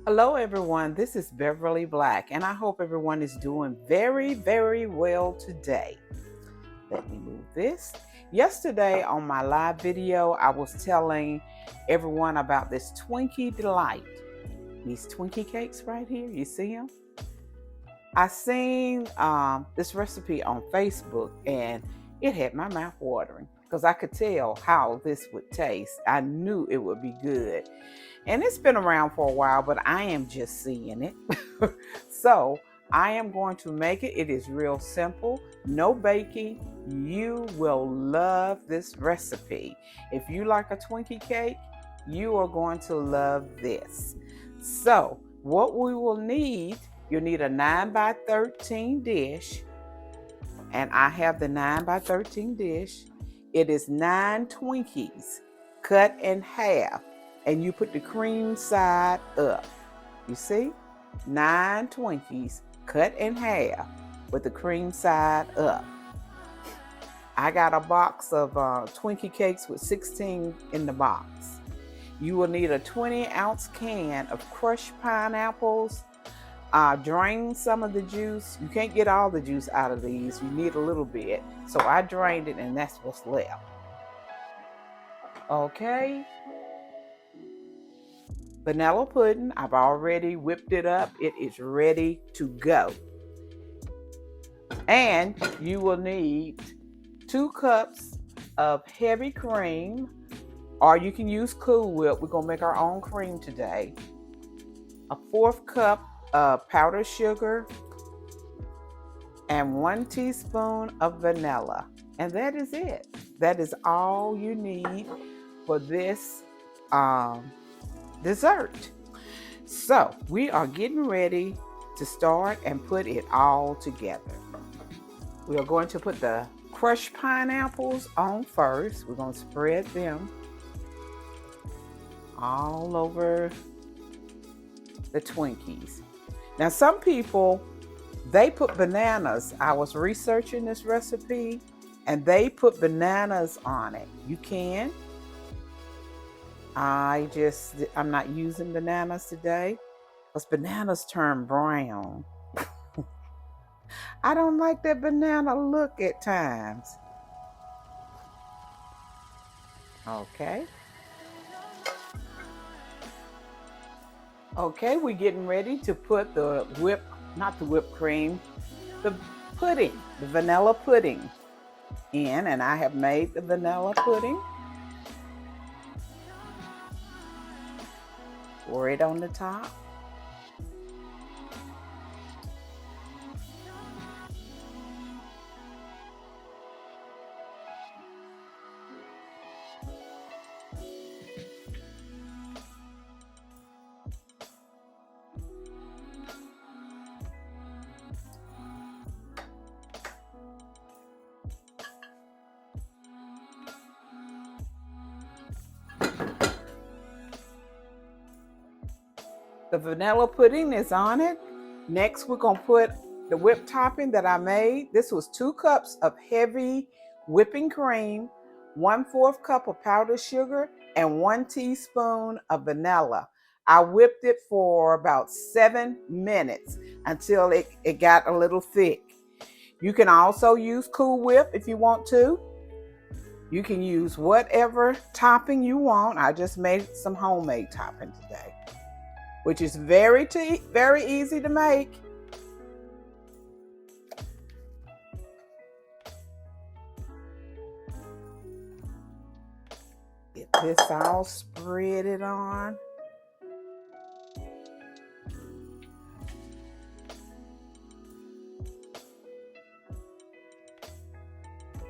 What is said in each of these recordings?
Hello everyone, this is Beverly Black and I hope everyone is doing very well today. Let me move this. Yesterday on my live video, I was telling everyone about this Twinkie Delight. These Twinkie cakes right here, you see them? I seen this recipe on Facebook and it had my mouth watering because I could tell how this would taste. I knew it would be good. And it's been around for a while, but I am just seeing it. So I am going to make it. It is real simple, no baking. You will love this recipe. If you like a Twinkie cake, you are going to love this. So what we will need, you'll need a 9x13 dish. And I have the 9x13 dish. It is 9 Twinkies cut in half. And you put the cream side up. You see? 9 Twinkies cut in half with the cream side up. I got a box of Twinkie cakes with 16 in the box. You will need a 20-ounce can of crushed pineapples. Drain some of the juice. You can't get all the juice out of these. You need a little bit. So I drained it and that's what's left. Okay. Vanilla pudding, I've already whipped it up. It is ready to go. And you will need 2 cups of heavy cream, or you can use Cool Whip. We're gonna make our own cream today. A 1/4 cup of powdered sugar and 1 teaspoon of vanilla. And that is it. That is all you need for this dessert. So we are getting ready to start and put it all together. We are going to put the crushed pineapples on first. We're going to spread them all over the Twinkies. Now some people, they put bananas. I was researching this recipe and they put bananas on it. You can. I'm not using bananas today because bananas turn brown. I don't like that banana look at times. Okay. Okay, we're getting ready to put the not the whipped cream, the pudding, the vanilla pudding in, and I have made the vanilla pudding. Pour it on the top. The vanilla pudding is on it. Next, we're going to put the whipped topping that I made. This was 2 cups of heavy whipping cream, 1/4 cup of powdered sugar, and 1 teaspoon of vanilla. I whipped it for about 7 minutes until it got a little thick. You can also use Cool Whip if you want to. You can use whatever topping you want. I just made some homemade topping today, which is very easy to make. Get this all spread it on.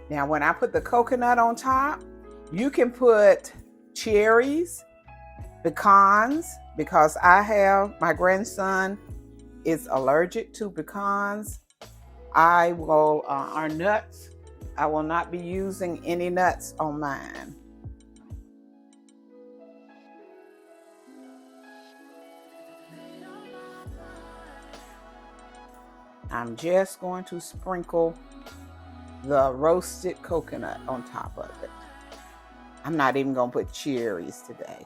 Now, when I put the coconut on top, you can put cherries, pecans, because my grandson is allergic to pecans. Our nuts, I will not be using any nuts on mine. I'm just going to sprinkle the roasted coconut on top of it. I'm not even going to put cherries today.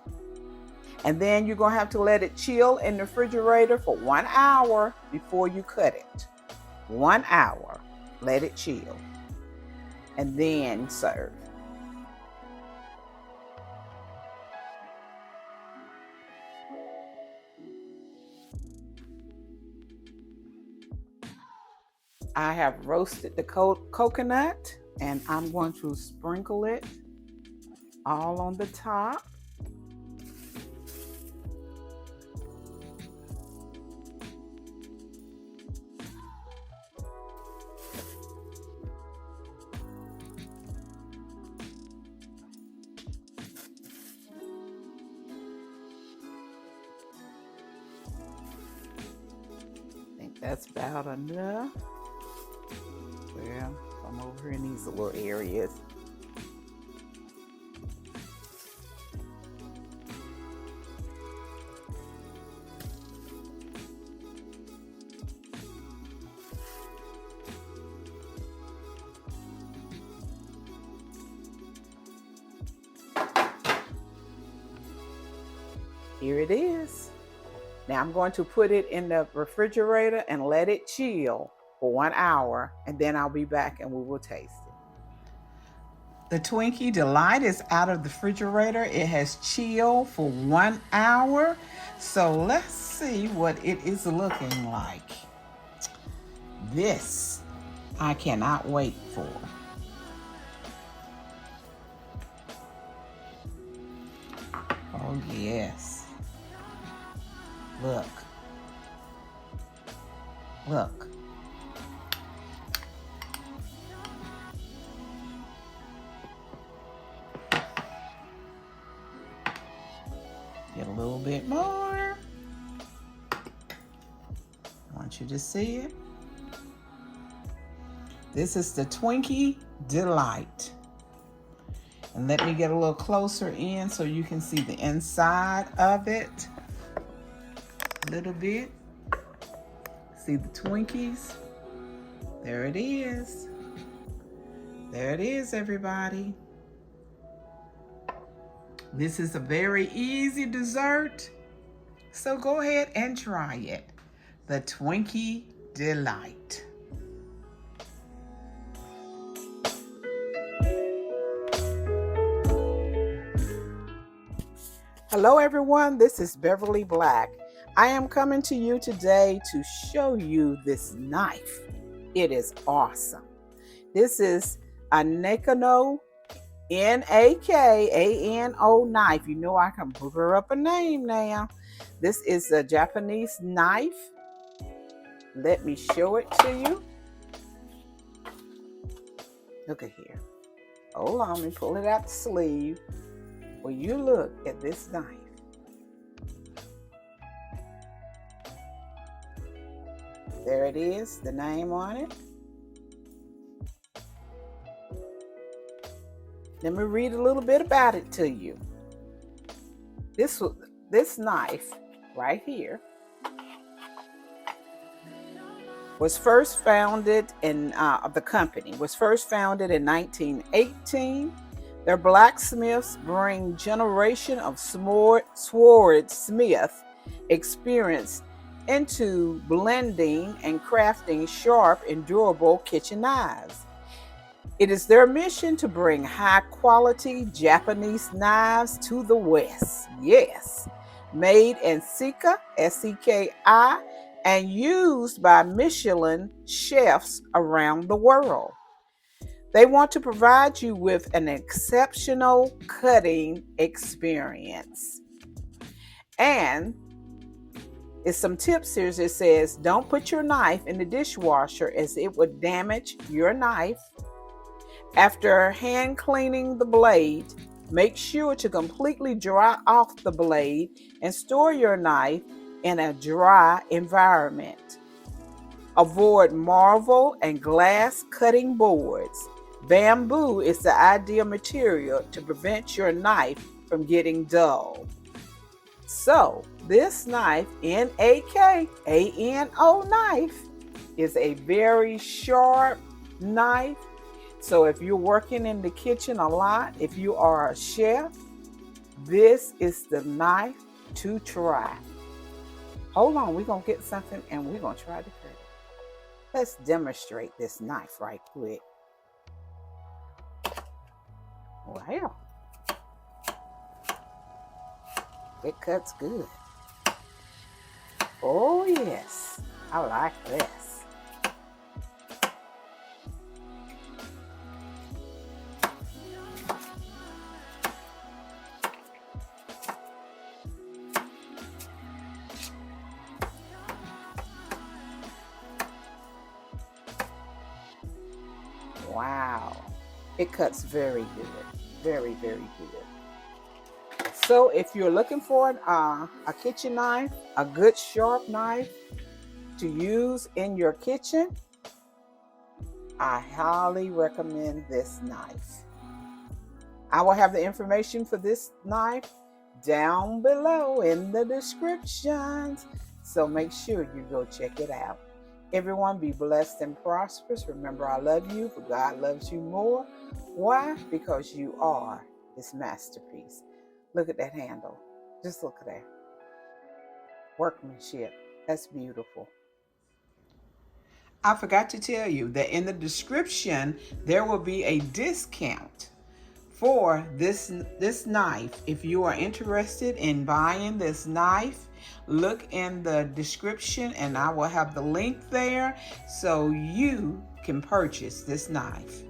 And then you're going to have to let it chill in the refrigerator for 1 hour before you cut it. 1 hour. Let it chill. And then serve. I have roasted the coconut, and I'm going to sprinkle it all on the top. I think that's about enough. Well, I'm over in these little areas. Here it is. Now I'm going to put it in the refrigerator and let it chill for 1 hour, and then I'll be back and we will taste it. The Twinkie Delight is out of the refrigerator. It has chilled for 1 hour. So let's see what it is looking like. This I cannot wait for. Oh yes. Look. Look. Get a little bit more. I want you to see it. This is the Twinkie Delight. And let me get a little closer in so you can see the inside of it. A little bit. See the Twinkies? There it is. There it is, everybody. This is a very easy dessert, so go ahead and try it. The Twinkie Delight. Hello everyone, this is Beverly Black. I am coming to you today to show you this knife. It is awesome. This is a Nakano, Nakano knife. You know I can booger up a name now. This is a Japanese knife. Let me show it to you. Look at here. Hold on, let me pull it out the sleeve. Well, you look at this knife. There it is, the name on it. Let me read a little bit about it to you. This knife right here was first founded in the company was first founded in 1918. Their blacksmiths bring generation of swordsmith experience into blending and crafting sharp and durable kitchen knives. It is their mission to bring high-quality Japanese knives to the West. Yes, made in Seka, S-E-K-I, and used by Michelin chefs around the world. They want to provide you with an exceptional cutting experience. And it's some tips here that says, don't put your knife in the dishwasher as it would damage your knife. After hand cleaning the blade, make sure to completely dry off the blade and store your knife in a dry environment. Avoid marble and glass cutting boards. Bamboo is the ideal material to prevent your knife from getting dull. So, this knife, Nakano knife, is a very sharp knife. So if you're working in the kitchen a lot, if you are a chef, this is the knife to try. Hold on, we're going to get something and we're going to try to cut it. Let's demonstrate this knife right quick. Wow. It cuts good. Oh yes, I like this. Wow, it cuts very good, very, very good. So if you're looking for a kitchen knife, a good sharp knife to use in your kitchen, I highly recommend this knife. I will have the information for this knife down below in the descriptions, so make sure you go check it out. Everyone be blessed and prosperous. Remember, I love you, but God loves you more. Why? Because you are His masterpiece. Look at that handle. Just look at that. Workmanship. That's beautiful. I forgot to tell you that in the description, there will be a discount for this knife. If you are interested in buying this knife, look in the description and I will have the link there so you can purchase this knife.